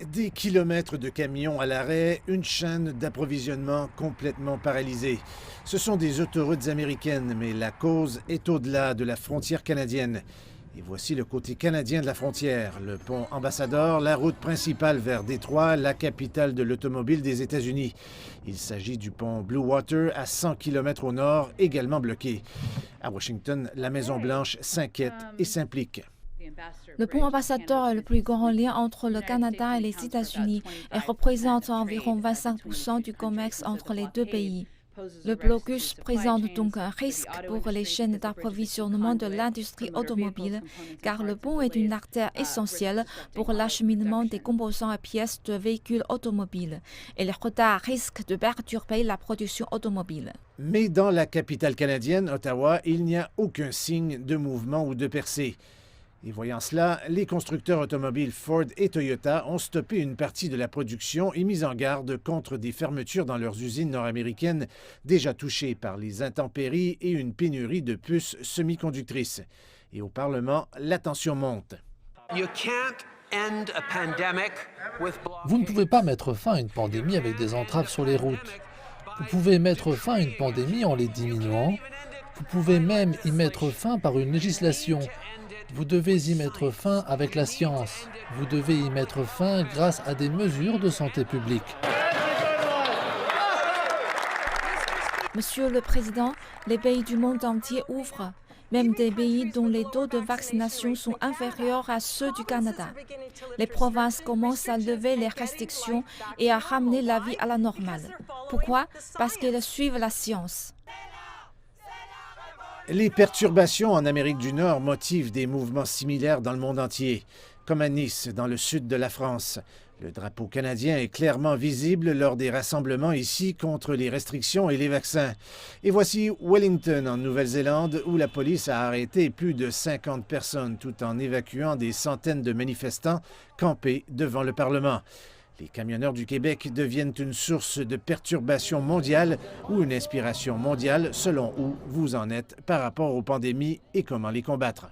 Des kilomètres de camions à l'arrêt, une chaîne d'approvisionnement complètement paralysée. Ce sont des autoroutes américaines, mais la cause est au-delà de la frontière canadienne. Et voici le côté canadien de la frontière, le pont Ambassador, la route principale vers Détroit, la capitale de l'automobile des États-Unis. Il s'agit du pont Blue Water à 100 km au nord, également bloqué. À Washington, la Maison-Blanche s'inquiète et s'implique. Le pont Ambassador est le plus grand lien entre le Canada et les États-Unis et représente environ 25% du commerce entre les deux pays. Le blocus présente donc un risque pour les chaînes d'approvisionnement de l'industrie automobile, car le pont est une artère essentielle pour l'acheminement des composants et pièces de véhicules automobiles, et les retards risquent de perturber la production automobile. Mais dans la capitale canadienne, Ottawa, il n'y a aucun signe de mouvement ou de percée. Et voyant cela, les constructeurs automobiles Ford et Toyota ont stoppé une partie de la production et mis en garde contre des fermetures dans leurs usines nord-américaines déjà touchées par les intempéries et une pénurie de puces semi-conductrices. Et au Parlement, la tension monte. Vous ne pouvez pas mettre fin à une pandémie avec des entraves sur les routes. Vous pouvez mettre fin à une pandémie en les diminuant. Vous pouvez même y mettre fin par une législation. Vous devez y mettre fin avec la science. Vous devez y mettre fin grâce à des mesures de santé publique. Monsieur le Président, les pays du monde entier ouvrent, même des pays dont les taux de vaccination sont inférieurs à ceux du Canada. Les provinces commencent à lever les restrictions et à ramener la vie à la normale. Pourquoi? Parce qu'elles suivent la science. Les perturbations en Amérique du Nord motivent des mouvements similaires dans le monde entier, comme à Nice, dans le sud de la France. Le drapeau canadien est clairement visible lors des rassemblements ici contre les restrictions et les vaccins. Et voici Wellington, en Nouvelle-Zélande, où la police a arrêté plus de 50 personnes tout en évacuant des centaines de manifestants campés devant le Parlement. Les camionneurs du Québec deviennent une source de perturbation mondiale ou une inspiration mondiale selon où vous en êtes par rapport aux pandémies et comment les combattre.